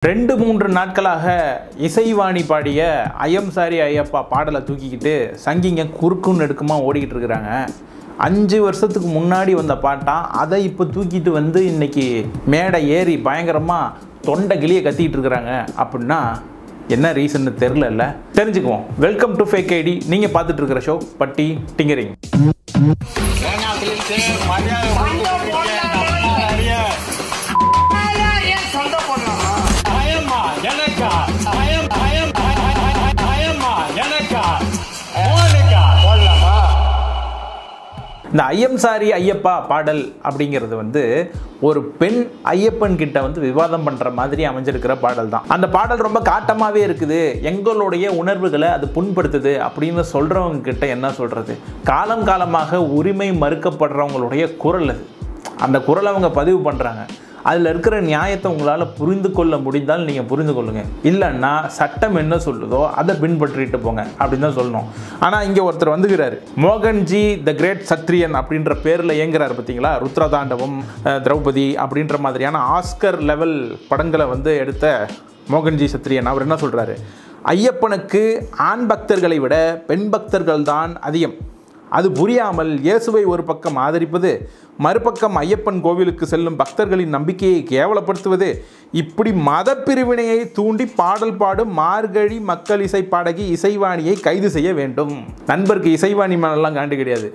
2-3 நாட்களாக இசைவாணி பாடிய ஐயம் சாரி ஐயப்பா பாடலை தூக்கிக்கிட்டு சங்கிங்க குறுக்கும் நெடுக்குமா ஓடிக்கிட்டு இருக்கிறாங்க. 5 வருஷத்துக்கு முன்னாடி வந்த பாட்டான் அதை இப்போ தூக்கிட்டு வந்து இன்னைக்கு மேடை ஏறி பயங்கரமாக தொண்டை கிளியை கத்திக்கிட்டு இருக்கிறாங்க. அப்படின்னா என்ன ரீசன்னு தெரில. தெரிஞ்சுக்குவோம். Welcome to fake ID. நீங்கள் பார்த்துட்டு இருக்கிற ஷோ பட்டி டிங்கரிங். இந்த ஐயம் சாரி ஐயப்பா பாடல் அப்படிங்கிறது வந்து ஒரு பெண் ஐயப்பன் கிட்ட வந்து விவாதம் பண்ற மாதிரி அமைஞ்சிருக்கிற பாடல் தான். அந்த பாடல் ரொம்ப காட்டமாவே இருக்குது, எங்களுடைய உணர்வுகளை அது புண்படுத்துது அப்படின்னு சொல்றவங்க கிட்ட என்ன சொல்றது? காலம் காலமாக உரிமை மறுக்கப்படுறவங்களுடைய குரல் அது. அந்த குரலை அவங்க பதிவு பண்றாங்க. அதில் இருக்கிற நியாயத்தை உங்களால் புரிந்து கொள்ள முடிந்தால் நீங்கள் புரிந்து கொள்ளுங்கள். இல்லைன்னா சட்டம் என்ன சொல்லுதோ அதை பின்பற்றிட்டு போங்க அப்படின்னு தான் சொல்லணும். ஆனால் இங்கே ஒருத்தர் வந்துக்கிறாரு, மோகன்ஜி த கிரேட் சத்ரியன் அப்படின்ற பேரில் இயங்குறாரு பார்த்தீங்களா. ருத்ரதாண்டவம், திரௌபதி அப்படின்ற மாதிரியான ஆஸ்கர் லெவல் படங்களை வந்து எடுத்த மோகன்ஜி சத்ரியன் அவர் என்ன சொல்கிறாரு? ஐயப்பனுக்கு ஆண் பக்தர்களை விட பெண் பக்தர்கள் தான் அதிகம். அது புரியாமல் இயேசுவை ஒரு பக்கம் ஆதரிப்பது, மறுபக்கம் ஐயப்பன் கோவிலுக்கு செல்லும் பக்தர்களின் நம்பிக்கையை கேவலப்படுத்துவது, இப்படி மத பிரிவினையை தூண்டி பாடல் பாடும் மார்கழி மக்கள் இசை பாடகி இசைவாணியை கைது செய்ய வேண்டும். நண்பருக்கு இசைவாணி மேலாம் காண்டு கிடையாது,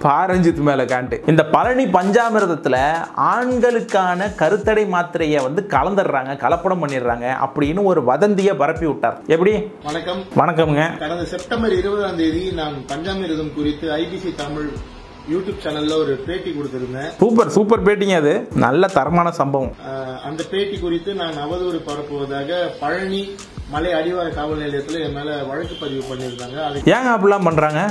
பாரஞ்சித் மேலே காண்டு. இந்த பழனி பஞ்சாமிரதத்தில் ஆண்களுக்கான கருத்தடை மாத்திரையை வந்து கலந்துடுறாங்க, கலப்படம் பண்ணிடுறாங்க அப்படின்னு ஒரு வதந்தியை பரப்பி விட்டார். எப்படி? வணக்கம். வணக்கம்ங்க. கடந்த செப்டம்பர் 20ஆம் தேதி நான் பஞ்சாமிரதம் குறித்து ஐபிசி தமிழ் யூடியூப் சேனல்ல ஒரு பேட்டி கொடுத்திருந்தேன். சூப்பர் பேட்டிங்க. அது நல்ல தரமான சம்பவம். அந்த பேட்டி குறித்து நான் அவதூறு பரப்புவதாக பழனி மலை அடிவார காவல் நிலையத்தில் என் மேல வழக்கு பதிவு பண்ணியிருந்தாங்க. ஏங்க அப்படிலாம் பண்றாங்க?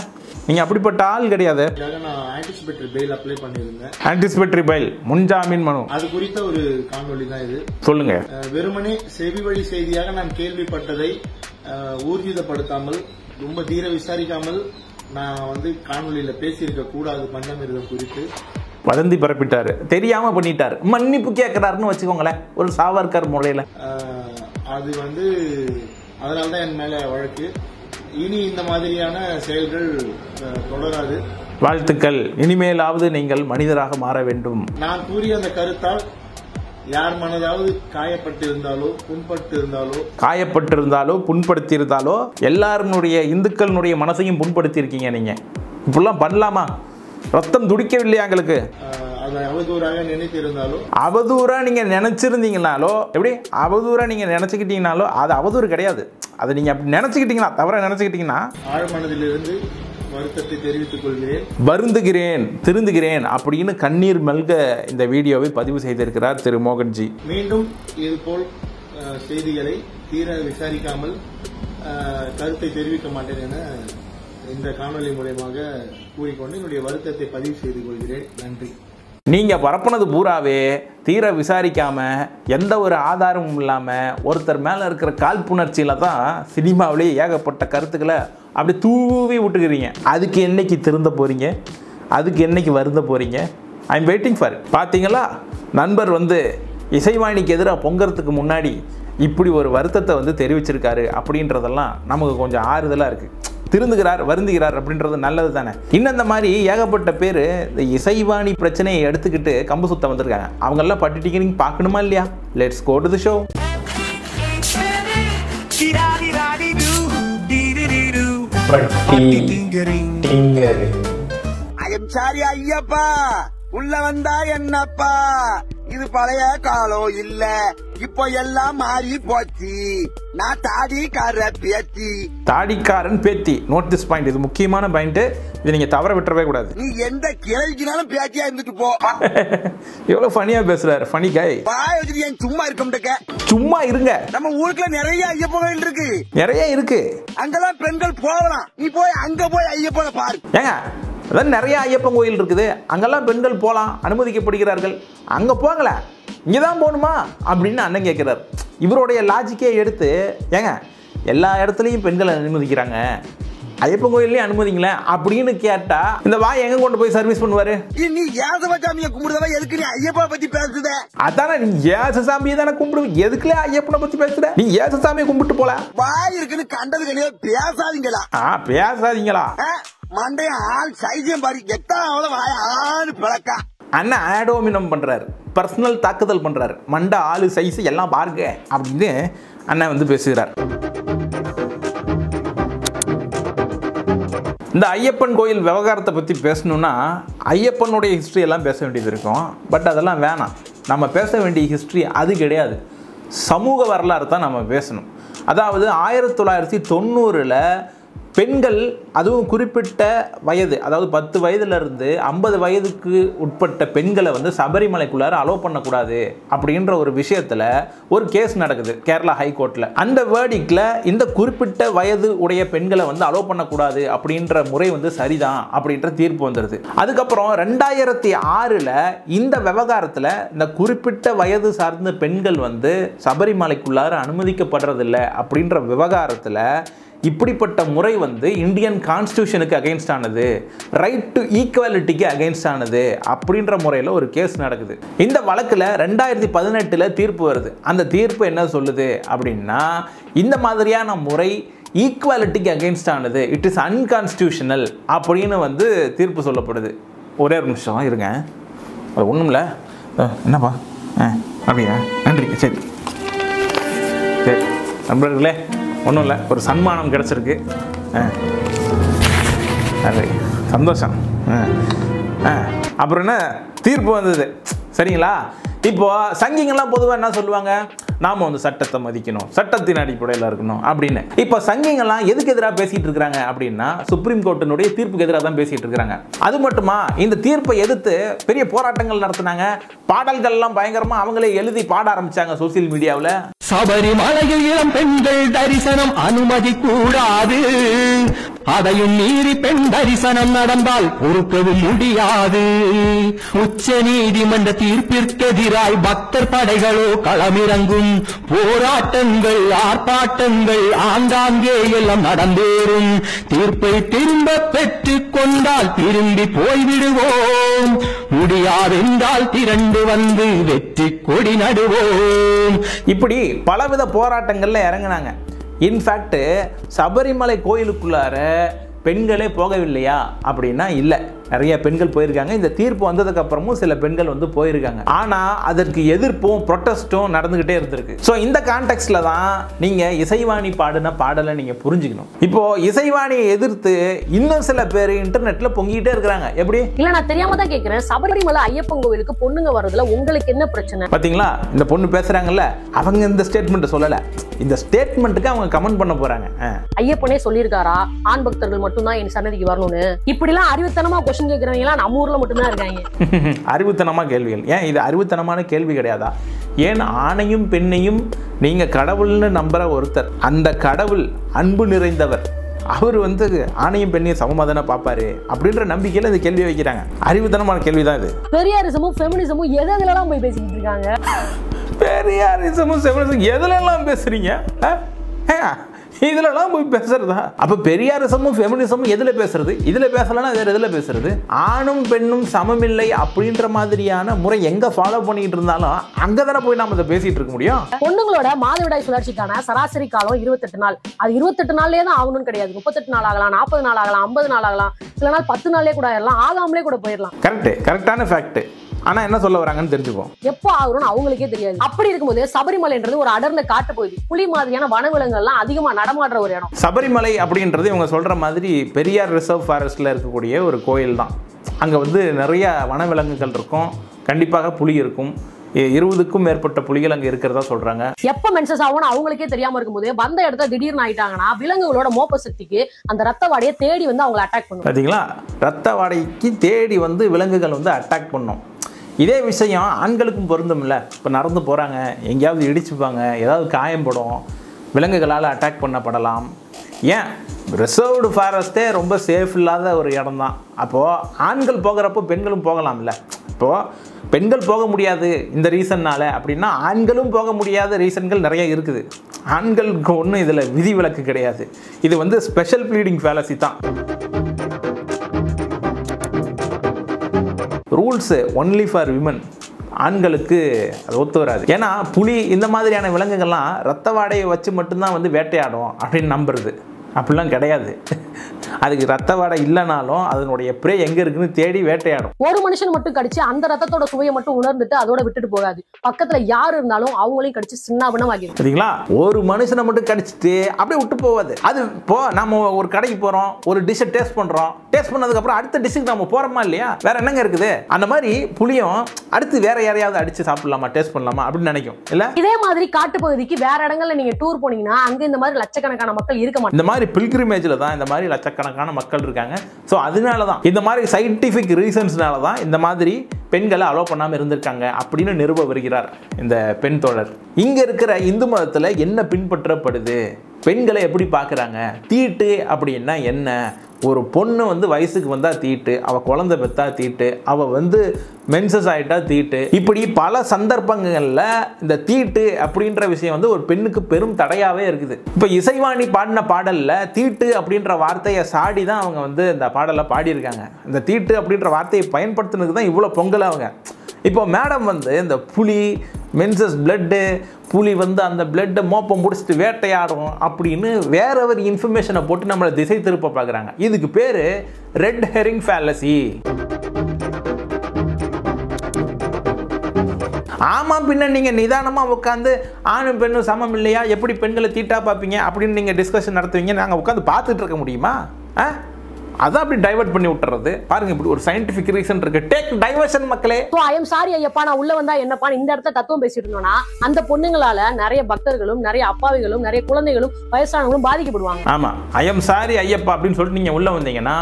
நீங்க அப்படிப்பட்ட ஆள் கிடையாது. நான் ஆன்டிசிபேட்டரி பெயில் அப்ளை பண்ணியிருந்தேன். ஆன்டிசிபேட்டரி பெயில், முன்ஜாமீன் மனு. அது குறித்த ஒரு காணொலி தான் இது. சொல்லுங்க. வெறுமனே செவி வழி செய்தியாக நான் கேள்விப்பட்டதை ஊர்ஜிதப்படுத்தாமல், ரொம்ப தீர விசாரிக்காமல் நான் வந்து காணொலியில பேசியிருக்க கூடாது. பஞ்சாமிரதம் குறித்து வதந்தி பரப்பிட்டாரு, தெரியாம பண்ணிட்டாரு, மன்னிப்பு கேட்கிறாருன்னு வச்சுக்கோங்களேன், ஒரு சாவர்கர் முறையில. அது வந்து அதனால்தான் என் மேல வழக்கு. இனி இந்த மாதிரியான செயல்கள் தொடராது. வாழ்த்துக்கள். இனிமேலாவது நீங்கள் மனிதராக மாற வேண்டும். நான் கூறிய அந்த கருத்தால் யார் மனதாவது காயப்பட்டிருந்தாலோ புண்படுத்தியிருந்தாலோ எல்லாருடைய இந்துக்களுடைய மனசையும் புண்படுத்தி இருக்கீங்க. நீங்க இப்படிலாம் பண்ணலாமா? ரத்தம் துடிக்கவில்லையா எங்களுக்கு? அதை அவதூறாக நினைத்திருந்தாலோ, அவதூறா நீங்க நினைச்சிருந்தீங்கனாலோ, எப்படி அவதூறா நீங்க நினைச்சுக்கிட்டீங்கனாலோ அது அவதூறு கிடையாது. அதை நீங்க அப்படி நினைச்சுக்கிட்டீங்கன்னா, தவற நினைச்சுக்கிட்டீங்கன்னா, ஆழ்மனதிலிருந்து வருத்தத்தை தெரிவித்துக் கொள்கிறேன், வருந்துகிறேன், திருந்துகிறேன் அப்படின்னு கண்ணீர் மல்க இந்த வீடியோவை பதிவு செய்திருக்கிறார் திரு மோகன்ஜி. மீண்டும் இதுபோல் செய்திகளை தீர விசாரிக்காமல் கருத்தை தெரிவிக்க மாட்டேன் என இந்த காணொலி மூலமாக கூறிக்கொண்டு என்னுடைய வருத்தத்தை பதிவு செய்து கொள்கிறேன். நன்றி. நீங்க பரப்புனது பூராவே தீர விசாரிக்காம, எந்த ஒரு ஆதாரமும் இல்லாம, ஒருத்தர் மேல இருக்கிற காழ்ப்புணர்ச்சியில தான் சினிமாவிலேயே ஏகப்பட்ட கருத்துக்களை அப்படி தூவி விட்டுக்கிறீங்க. அதுக்கு என்னைக்கு திருந்த போறீங்க? அதுக்கு என்னைக்கு வருந்த போறீங்க? I am waiting for. பார்த்தீங்களா, நண்பர் வந்து இசைவாணிக்கு எதிராக பொங்கறதுக்கு முன்னாடி இப்படி ஒரு வருத்தத்தை வந்து தெரிவிச்சிருக்காரு அப்படின்றதெல்லாம் நமக்கு கொஞ்சம் ஆறுதலாக இருக்கு. திருந்துகிறார், வருந்துகிறார் அப்படின்றது நல்லது தானே. இன்னும் இந்த மாதிரி ஏகப்பட்ட பேர் இந்த இசைவாணி பிரச்சனையை எடுத்துக்கிட்டு கம்பு சுத்த வந்திருக்காங்க. அவங்கெல்லாம் பட்டி டிங்கரிங் பார்க்கணுமா இல்லையா? Let's go to the show. I'm sorry Ayyappa, உள்ள வந்தா என்னப்பா, இது பழைய காலம் இல்ல, இப்போ எல்லாம் மாறி போச்சு. நான் தாடிக்காரன் பேத்தி. Note this point. இது முக்கியமான பாயிண்ட். இது நீங்க தவற விட்டுறவே கூடாது. நீ எந்த கிளைக்குனாலும் பேத்தியா இருந்துட்டு போ. எவ்வளவு ஃபனியா பேசுறாரு. ஃபனி காய். சும்மா இருக்க, சும்மா இருங்க. நம்ம ஊருக்குள்ள நிறைய ஐயப்பன் கோயில் இருக்கு, நிறைய இருக்கு. அங்கெல்லாம் பெண்கள் போகலாம். நீ போய் அங்க போய் ஐயப்பனை பாரு. ஏங்க, அதான் நிறைய ஐயப்பன் கோயில் இருக்குது, அங்கெல்லாம் பெண்கள் போகலாம், அனுமதிக்கப்படுகிறார்கள். அங்கே போங்களேன், இங்கே தான் போகணுமா அப்படின்னு அண்ணன் கேட்குறாரு. இவருடைய லாஜிக்கே எடுத்து, ஏங்க எல்லா இடத்துலையும் பெண்களை அனுமதிக்கிறாங்க, ஐயப்பன் கோயிலையும் அனுமதிங்களேன் அப்படின்னு கேட்டா இந்த வாய் எங்க கொண்டு போய் சர்வீஸ் பண்ணுவாரு? நீ ஏசவசாமியை கும்பிடுறவ எதுக்கு நீ ஐயப்பா பத்தி பேசுத? அதானே, நீ ஏசசாமியை தானே கும்பிடுவ, எதுக்குல ஐயப்பனை பத்தி பேசுற? நீ ஏசசாமியை கும்பிட்டு போல. வாய் இருக்குன்னு கண்டது கிடையாது, பேசாதீங்களா? பேசாதீங்களா? மண்டைய ஆள் சைஜம் பாரு, எத்தாவத வாய் ஆன்னு பிளக்கா. அண்ணன் ஆடோமினம் பண்றாரு, பர்சனல் தாக்குதல் பண்றாரு, மண்ட ஆளு சைஸ் எல்லாம் பாருங்க அப்படின்னு அண்ணன் வந்து பேசுகிறார். இந்த ஐயப்பன் கோயில் விவகாரத்தை பற்றி பேசணும்னா ஐயப்பனுடைய ஹிஸ்ட்ரி எல்லாம் பேச வேண்டியது இருக்கும். பட் அதெல்லாம் வேணாம். நம்ம பேச வேண்டிய ஹிஸ்ட்ரி அது கிடையாது, சமூக வரலாறு தான் நம்ம பேசணும். அதாவது 1990 பெண்கள், அதுவும் குறிப்பிட்ட வயது, அதாவது 10 வயதுலேருந்து 50 வயதுக்கு உட்பட்ட பெண்களை வந்து சபரிமலைக்குள்ளார அலோவ் பண்ணக்கூடாது அப்படின்ற ஒரு விஷயத்தில் ஒரு கேஸ் நடக்குது கேரளா ஹைகோர்ட்டில். அந்த வேர்டிக்டில் இந்த குறிப்பிட்ட வயது உடைய பெண்களை வந்து அலோவ் பண்ணக்கூடாது அப்படின்ற முறை வந்து சரிதான் அப்படின்ற தீர்ப்பு வந்துடுது. அதுக்கப்புறம் 2006 இந்த விவகாரத்தில் இந்த குறிப்பிட்ட வயது சார்ந்த பெண்கள் வந்து சபரிமலைக்குள்ளார அனுமதிக்கப்படுறதில்லை அப்படின்ற விவகாரத்தில் இப்படிப்பட்ட முறை வந்து இந்தியன் கான்ஸ்டியூஷனுக்கு அகைன்ஸ்ட் ஆனது, ரைட் டு ஈக்குவாலிட்டிக்கு அகைன்ஸ்ட் ஆனது அப்படின்ற முறையில் ஒரு கேஸ் நடக்குது. இந்த வழக்கில் 2018 தீர்ப்பு வருது. அந்த தீர்ப்பு என்ன சொல்லுது அப்படின்னா, இந்த மாதிரியான முறை ஈக்குவாலிட்டிக்கு அகைன்ஸ்ட் ஆனது, இட் இஸ் அன்கான்ஸ்டியூஷனல் அப்படின்னு வந்து தீர்ப்பு சொல்லப்படுது. ஒரே ஒரு நிமிஷம் இருங்க, அது ஒன்றும் இல்லை. என்னப்பா அப்படியா? நன்றி. சரி சரி நண்பர்களே, ஒன்றும் இல்லை, ஒரு சன்மானம் கிடச்சிருக்கு, அது சந்தோஷம். அப்புறம் என்ன தீர்ப்பு வந்தது சரிங்களா? இப்போ சங்கிங்கெல்லாம் பொதுவாக என்ன சொல்லுவாங்க, நாம வந்து சட்டத்தை மதிக்கணும், சட்டத்தின் அடிப்படையில் இருக்கணும் அப்படின்னு. இப்போ சங்கிங்கெல்லாம் எதுக்கு எதிராக பேசிட்டு இருக்கிறாங்க அப்படின்னா, சுப்ரீம் கோர்ட்டினுடைய தீர்ப்புக்கு எதிராக தான் பேசிட்டு இருக்கிறாங்க. அது மட்டுமா, இந்த தீர்ப்பை எதிர்த்து பெரிய போராட்டங்கள் நடத்தினாங்க, பாடல்கள்லாம் பயங்கரமா அவங்களே எழுதி பாட ஆரம்பிச்சாங்க சோசியல் மீடியாவில். சபரிமலையில் இளம் பெண்கள் தரிசனம் அனுமதி கூடாது, அதையும் மீறி பெண் தரிசனம் நடந்தால் பொறுக்கவும் முடியாது. உச்ச நீதிமன்ற தீர்ப்பிற்கு எதிராய் பக்தர் படைகளோ களமிறங்கும், போராட்டங்கள் ஆர்ப்பாட்டங்கள் ஆங்காங்கே எல்லாம் நடந்தேறும். தீர்ப்பை திரும்ப பெற்றுக் கொண்டால் திரும்பி போய்விடுவோம், முடியாதென்றால் திரண்டு வந்து வெற்றி கொடி நடுவோம். இப்படி பலவித போராட்டங்கள்ல இறங்கினாங்க. இன்ஃபேக்ட் சபரிமலை கோயிலுக்குள்ளார பெண்களே போகவில்லையா அப்படின்னா இல்லை, நிறைய பெண்கள் போயிருக்காங்க. இந்த தீர்ப்பு வந்ததுக்கு அப்புறமும் சில பெண்கள் வந்து போயிருக்காங்க. ஆனா அதற்கு எதிர்ப்பும் ப்ரொட்டஸ்டும் நடந்துகிட்டே இருந்திருக்கு. ஸோ இந்த கான்டெக்ட்ல தான் நீங்க இசைவாணி பாடின பாடலை நீங்க புரிஞ்சுக்கணும். இப்போ இசைவாணியை எதிர்த்து இன்னும் சில பேர் இன்டர்நெட்ல பொங்கிட்டே இருக்கிறாங்க. எப்படி இல்ல, நான் தெரியாம தான் கேட்கிறேன், சபரிமலை ஐயப்பன் கோவிலுக்கு பொண்ணுங்க வரதுல உங்களுக்கு என்ன பிரச்சனை? பாத்தீங்களா, இந்த பொண்ணு பேசுறாங்கல்ல, அவங்க இந்த ஸ்டேட்மெண்ட் சொல்லல, இந்த ஸ்டேட்மெண்ட்டுக்கு அவங்க கமெண்ட் பண்ண போறாங்க. ஐயப்பனே சொல்லியிருக்காரா ஆண் பக்தர்கள் மட்டும்தான் என் சன்னதிக்கு வரணும்னு? இப்படி எல்லாம் அறிவுத்தனமா கொஸ்டின் கேட்கறவங்க நம்ம ஊர்ல மட்டும்தான் இருக்காங்க. அறிவுத்தனமா கேள்விகள். ஏன் இது அறிவுத்தனமான கேள்வி கிடையாதா? ஏன் ஆணையும் பெண்ணையும் நீங்க கடவுள்னு நம்புற ஒருத்தர், அந்த கடவுள் அன்பு நிறைந்தவர், அவர் வந்து ஆணையும் பெண்ணையும் சமமாதான பாப்பாரு அப்படின்ற நம்பிக்கையில இந்த கேள்வி வைக்கிறாங்க. அறிவுத்தனமான கேள்விதான் இது. பெரியாரிசமும் ஃபெமினிசமும் எதெல்லாம் போய் பேசிக்கிட்டு இருக்காங்க? பெரியாரிசமும் ஃபெமினிசமும் எதுலெல்லாம் பேசுறீங்க? இதுலலாம் போய் பேசுறதா? அப்ப பெரியாரிசமும் ஃபெமினிசமும் எதுல பேசுறது? இதுல பேசலன்னா வேற எதுல பேசுறது? ஆணும் பெண்ணும் சமமில்லை அப்படின்ற மாதிரியான முறை எங்க ஃபாலோ பண்ணிட்டு இருந்தாலும் அங்கதானே போய் நாம இதை பேசிட்டு இருக்க முடியும். பொண்ணுங்களோட மாதவிடாய் சுழற்சிக்கான சராசரி காலம் 28 நாள். அது 28 நாள்லயே தான் ஆகணும்னு கிடையாது. 38 நாள் ஆகலாம், 40 நாள் ஆகலாம், 50 நாள் ஆகலாம், சில நாள் 10 நாள்லயே கூட ஆயிடலாம், ஆகாமலே கூட போயிடலாம். கரெக்டான ஃபேக்ட். ஆனா என்ன சொல்ல வராங்கன்னு தெரிஞ்சுப்போம். எப்போ ஆகும்னு அவங்களுக்கே தெரியாது. அப்படி இருக்கும்போது சபரிமலைன்றது ஒரு அடர்ந்த காட்டு பகுதி, புலி மாதிரியான வனவிலங்குகள்லாம் அதிகமா நடமாடுற ஒரு இடம். சபரிமலை அப்படின்றது இவங்க சொல்ற மாதிரி பெரியார் ரிசர்வ் ஃபாரஸ்ட்ல இருக்கக்கூடிய ஒரு கோயில் தான். அங்க வந்து நிறைய வனவிலங்குகள் இருக்கும், கண்டிப்பாக புலி இருக்கும். 20க்கும் மேற்பட்ட புலிகள் அங்க இருக்கிறதா சொல்றாங்க. எப்ப மென்சஸ் ஆகும்னு அவங்களுக்கே தெரியாம இருக்கும்போது வந்த இடத்துல திடீர்னு ஆயிட்டாங்கன்னா விலங்குகளோட மோப்ப சக்திக்கு அந்த ரத்த வாடையை தேடி வந்து அவங்களை அட்டாக் பண்ணும். பாத்தீங்களா, ரத்த வாடைக்கு தேடி வந்து விலங்குகள் வந்து அட்டாக் பண்ணும். இதே விஷயம் ஆண்களுக்கும் பொருந்தும்ல. இப்போ நடந்து போகிறாங்க, எங்கேயாவது இடிச்சுப்பாங்க, ஏதாவது காயம்படும், விலங்குகளால் அட்டாக் பண்ணப்படலாம். ஏன் ரிசர்வ்டு ஃபாரஸ்ட்டே ரொம்ப சேஃப் இல்லாத ஒரு இடம் தான். அப்போது ஆண்கள் போகிறப்போ பெண்களும் போகலாம்ல. இப்போது பெண்கள் போக முடியாது இந்த ரீசன்னால் அப்படின்னா ஆண்களும் போக முடியாத ரீசன்கள் நிறைய இருக்குது. ஆண்களுக்கு ஒன்றும் இதில் விதிவிலக்கு கிடையாது. இது வந்து ஸ்பெஷல் ப்ளீடிங் ஃபேலசி தான். ரூல்ஸு ஒன்லி ஃபார் விமன், ஆண்களுக்கு அது ஒத்து வராது. ஏன்னா புலி இந்த மாதிரியான விலங்குகள்லாம் ரத்த வாடையை வச்சு மட்டும்தான் வந்து வேட்டையாடும் அப்படின்னு நம்புறது. அப்படிலாம் கிடையாது. அதுக்கு ரத்த வாடை இல்லைனாலும் அதனுடைய ப்ரே எங்க இருக்குன்னு தேடி வேட்டையாடும். ஒரு மனுஷன் மட்டும் கடிச்சு அந்த ரத்தத்தோட சுவையை மட்டும் உணர்ந்துட்டு அதோட விட்டுட்டு போகாது. பக்கத்துல யாரு இருந்தாலும் அவங்களையும் கடிச்சு சின்னாபின்னம் ஆகிடும். சரிங்களா? ஒரு மனுஷனை மட்டும் கடிச்சிட்டு அப்படியே விட்டு போகாது. அது இப்போ நம்ம ஒரு கடைக்கு போறோம், ஒரு டிஷ்ஷை டேஸ்ட் பண்றோம், டேஸ்ட் பண்ணதுக்கு அப்புறம் அடுத்த டிஷ்ஷுக்கு நம்ம போறோமா இல்லையா? வேற என்னங்க இருக்குது? அந்த மாதிரி புளியும் அடுத்து வேற யாரையாவது அடிச்சு சாப்பிடலாமா, டேஸ்ட் பண்ணலாமா அப்படின்னு நினைக்கும் இல்ல? இதே மாதிரி காட்டு பகுதிக்கு வேற இடங்கள்ல நீங்க டூர் போனீங்கன்னா அங்க இந்த மாதிரி லட்சக்கணக்கான மக்கள் இருக்க மாட்டாங்க. இந்த மாதிரி பில்கிரிமேஜ்ல தான் இந்த மாதிரி லட்சக்கணக்கான மக்கள் இருக்காங்க. ஸோ அதனால தான் இந்த மாதிரி சயின்டிஃபிக் ரீசன்ஸ்னால தான் இந்த மாதிரி பெண்களை அலோவ் பண்ணாமல் இருந்திருக்காங்க அப்படின்னு நிறுவ வருகிறார் இந்த பெண் தோழர். இங்க இருக்கிற இந்து மதத்தில் என்ன பின்பற்றப்படுது, பெண்களை எப்படி பார்க்குறாங்க, தீட்டு அப்படின்னா என்ன, ஒரு பொண்ணு வந்து வயசுக்கு வந்தால் தீட்டு, அவள் குழந்தை பெற்றா தீட்டு, அவள் வந்து மென்சஸ் ஆகிட்டா தீட்டு, இப்படி பல சந்தர்ப்பங்களில் இந்த தீட்டு அப்படின்ற விஷயம் வந்து ஒரு பெண்ணுக்கு பெரும் தடையாகவே இருக்குது. இப்போ இசைவாணி பாடின பாடலில் தீட்டு அப்படின்ற வார்த்தையை சாடி தான் அவங்க வந்து இந்த பாடலை பாடியிருக்காங்க. இந்த தீட்டு அப்படின்ற வார்த்தையை பயன்படுத்தினதுக்கு தான் இவ்வளோ பொங்கல் அவங்க. இப்போ மேடம் வந்து இந்த புலி, மென்சஸ் பிளட்டு, புலி வந்து அந்த பிளட்டை மோப்பம் முடிச்சுட்டு வேட்டையாடும் அப்படின்னு வேற ஒரு இன்ஃபர்மேஷனை போட்டு நம்மளை திசை திருப்ப பார்க்குறாங்க. இதுக்கு பேர் ரெட் ஹெரிங் ஃபேலசி. ஆமாம், பின்ன நீங்கள் நிதானமாக உட்காந்து ஆணும் பெண்ணும் சமம் இல்லையா, எப்படி பெண்களை தீட்டா பார்ப்பீங்க அப்படின்னு நீங்கள் டிஸ்கஷன் நடத்துவீங்க, நாங்கள் உட்காந்து பார்த்துட்டு இருக்க முடியுமா? அதான் அப்படி டைவர்ட் பண்ணி விட்டுறது. பாருங்க, இப்படி ஒரு சயின்டிபிக் ரீசன் இருக்கு. டேக் டைவர்ஷன் மக்களே. So I am sorry Ayyappa, நான் உள்ள வந்தா என்னப்பா இந்த இடத்துல தத்துவம் பேசிட்டு இருந்தோம்னா அந்த பொண்ணுங்களால நிறைய பக்தர்களும் நிறைய அப்பாவிகளும் நிறைய குழந்தைகளும் வயசானவங்களும் பாதிக்கப்படுவாங்க. ஆமா, ஐ அம் சாரி ஐயப்பா அப்படின்னு சொல்லிட்டு நீங்க உள்ள வந்தீங்கன்னா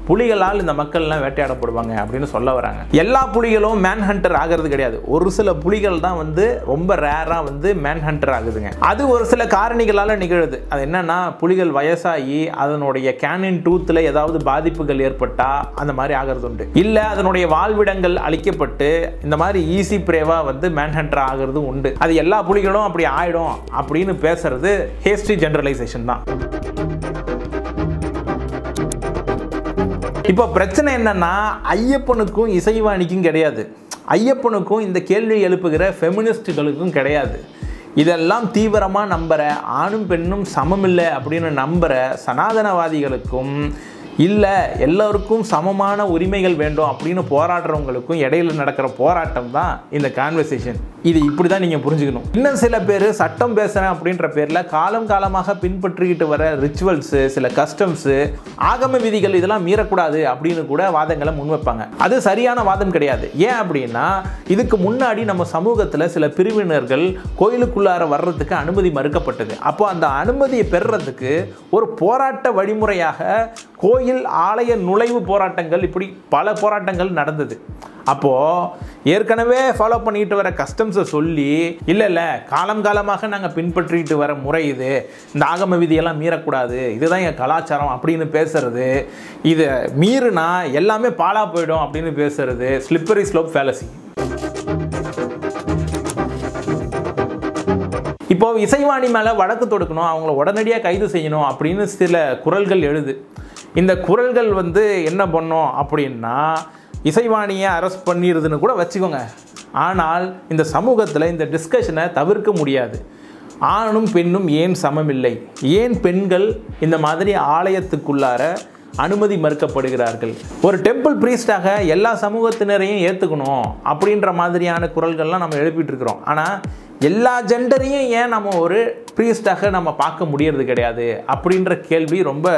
புலிகளால் இந்த மக்கள்லாம் வேட்டையாடப்படுவாங்க அப்படின்னு சொல்ல வராங்க. எல்லா புலிகளும் மேன் ஹண்டர் ஆகிறது கிடையாது. ஒரு சில புலிகள் தான் வந்து ரொம்ப ரேரா வந்து மேன் ஹண்டர் ஆகுதுங்க. அது ஒரு சில காரணிகளால நிகழுது. அது என்னன்னா, புலிகள் வயசாகி அதனுடைய கேனின் டூத்ல ஏதாவது பாதிப்புகள் ஏற்பட்டா அந்த மாதிரி ஆகிறது உண்டு. இல்ல அதனுடைய வாழ்விடங்கள் அழிக்கப்பட்டு இந்த மாதிரி ஈஸி பிரேவா வந்து மேன் ஹண்டர் ஆகிறது உண்டு. அது எல்லா புலிகளும் அப்படி ஆயிடும் அப்படின்னு பேசுறது ஹேஸ்டி ஜெனரலைசேஷன் தான். இப்போ பிரச்சனை என்னன்னா, ஐயப்பனுக்கும் இசைவாணிக்கும் கிடையாது, ஐயப்பனுக்கும் இந்த கேள்வி எழுப்புகிற ஃபெமினிஸ்டுகளுக்கும் கிடையாது. இதெல்லாம் தீவிரமாக நம்புகிற ஆணும் பெண்ணும் சமமில்லை அப்படின்னு நம்புகிற சனாதனவாதிகளுக்கும் இல்லை எல்லோருக்கும் சமமான உரிமைகள் வேண்டும் அப்படின்னு போராடுறவங்களுக்கும் இடையில நடக்கிற போராட்டம் தான் இந்த கான்வர்சேஷன். இது இப்படி தான் நீங்கள் புரிஞ்சுக்கணும். இன்னும் சில பேர் சட்டம் பேசுகிறேன் அப்படின்ற பேரில் காலம் காலமாக பின்பற்றிக்கிட்டு வர ரிச்சுவல்ஸு, சில கஸ்டம்ஸு, ஆகம விதிகள் இதெல்லாம் மீறக்கூடாது அப்படின்னு கூட வாதங்களை முன்வைப்பாங்க. அது சரியான வாதம் கிடையாது. ஏன் அப்படின்னா, இதுக்கு முன்னாடி நம்ம சமூகத்தில் சில பிரிவினர்கள் கோயிலுக்குள்ளார வர்றதுக்கு அனுமதி மறுக்கப்பட்டது. அப்போ அந்த அனுமதியை பெறுறதுக்கு ஒரு போராட்ட வழிமுறையாக கோயில் ஆலய நுழைவு போராட்டங்கள், இப்படி பல போராட்டங்கள் நடந்தது. அப்போது ஏற்கனவே ஃபாலோ பண்ணிட்டு வர கஸ்டம்ஸை சொல்லி இல்லை காலம் காலமாக நாங்கள் பின்பற்றிட்டு வர முறை இது, இந்த ஆகம விதியெல்லாம் மீறக்கூடாது, இதுதான் என் கலாச்சாரம் அப்படின்னு பேசுறது, இதை மீறினா எல்லாமே பாழா போயிடும் அப்படின்னு பேசுறது ஸ்லிப்பரி ஸ்லோப் ஃபேலசி. இப்போ இசைவாணி மேலே வழக்கு தொடுக்கணும், அவங்கள உடனடியாக கைது செய்யணும் அப்படின்னு சில குரல்கள் எழுது. இந்த குரல்கள் வந்து என்ன பண்ணோம் அப்படின்னா, இசைவாணியை அரெஸ்ட் பண்ணிடுதுன்னு கூட வச்சுக்கோங்க. ஆனால் இந்த சமூகத்தில் இந்த டிஸ்கஷனை தவிர்க்க முடியாது. ஆணும் பெண்ணும் ஏன் சமமில்லை, ஏன் பெண்கள் இந்த மாதிரி ஆலயத்துக்குள்ளார அனுமதி மறுக்கப்படுகிறார்கள், ஒரு டெம்பிள் பிரீஸ்டாக எல்லா சமூகத்தினரையும் ஏற்றுக்கணும் அப்படின்ற மாதிரியான குரல்கள்லாம் நம்ம எழுப்பிட்டு இருக்கிறோம். ஆனால் எல்லா ஜெண்டரையும் ஏன் நம்ம ஒரு பிரீஸ்டாக நம்ம பார்க்க முடியறது கிடையாது அப்படின்ற கேள்வி ரொம்ப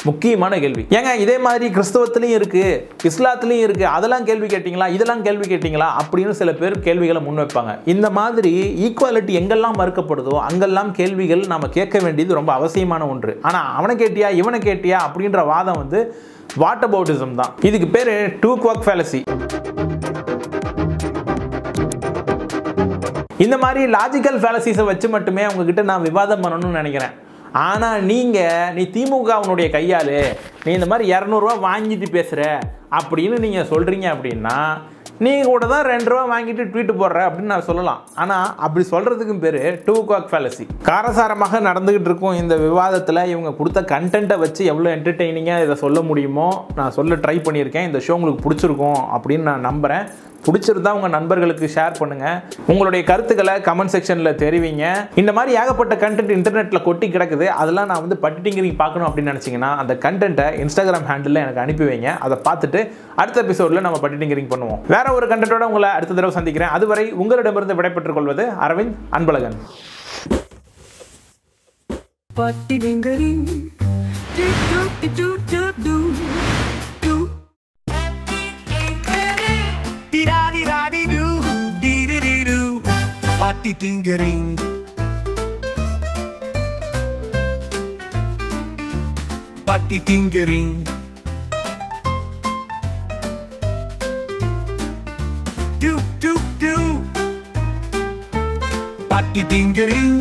முக்கியமான கேள்வி. ஏங்க இதே மாதிரி கிறிஸ்தவத்திலையும் இருக்கு, இஸ்லாத்துலையும் இருக்கு, அதெல்லாம் கேள்வி கேட்டீங்களா, இதெல்லாம் கேள்வி கேட்டீங்களா அப்படின்னு சில பேர் கேள்விகளை முன்வைப்பாங்க. இந்த மாதிரி ஈக்குவாலிட்டி எங்கெல்லாம் மறுக்கப்படுதோ அங்கெல்லாம் கேள்விகள் நம்ம கேட்க வேண்டியது ரொம்ப அவசியமான ஒன்று. ஆனால் அவனை கேட்டியா இவனை கேட்டியா அப்படின்ற வாதம் வந்து வாட் அபவுட்டிசம் தான். இதுக்கு பேர் டூ குவாக் ஃபேலசி. இந்த மாதிரி லாஜிக்கல் ஃபேலசிஸை வச்சு மட்டுமே உங்ககிட்ட நான் விவாதம் பண்ணணும்னு நினைக்கிறேன். ஆனால் நீ திமுகவுடைய கையால் நீ இந்த மாதிரி 200 ரூபா வாங்கிட்டு பேசுகிற அப்படின்னு நீங்கள் சொல்கிறீங்க அப்படின்னா நீங்கள் கூட தான் 2 ரூபா வாங்கிட்டு ட்வீட் போடுற அப்படின்னு நான் சொல்லலாம். ஆனால் அப்படி சொல்கிறதுக்கும் பேர் 2 o'clock fallacy. காரசாரமாக நடந்துகிட்டு இருக்கும் இந்த விவாதத்தில் இவங்க கொடுத்த கண்டென்ட்டை வச்சு எவ்வளோ என்டர்டெய்னிங்காக இதை சொல்ல முடியுமோ நான் சொல்ல ட்ரை பண்ணியிருக்கேன். இந்த ஷோ உங்களுக்கு பிடிச்சிருக்கும் அப்படின்னு நான் நம்புகிறேன். பிடிச்சிருந்தா உங்கள் நண்பர்களுக்கு ஷேர் பண்ணுங்கள். உங்களுடைய கருத்துக்களை கமெண்ட் செக்ஷனில் தெரிவிங்க. இந்த மாதிரி ஏகப்பட்ட கண்டென்ட் இன்டர்நெட்டில் கொட்டி கிடக்குது. அதெல்லாம் நான் வந்து பட்டிட்டிங்கரிங் பார்க்கணும் அப்படின்னு நினச்சிங்கன்னா அந்த கண்டென்ட்டை இன்ஸ்டாகிராம் ஹேண்டில் எனக்கு அனுப்பி வைங்க. அதை பார்த்துட்டு அடுத்த எபிசோடில் நம்ம பட்டிட்டிங்கரிங் பண்ணுவோம். வேற ஒரு கண்டென்ட்டோட உங்களை அடுத்த தடவை சந்திக்கிறேன். அதுவரை உங்களிடமிருந்து விடைபெற்றுக் கொள்வது Aravind Anbazhagan. Patti-tinkering. Patti-tinkering. Do. Patti-tinkering.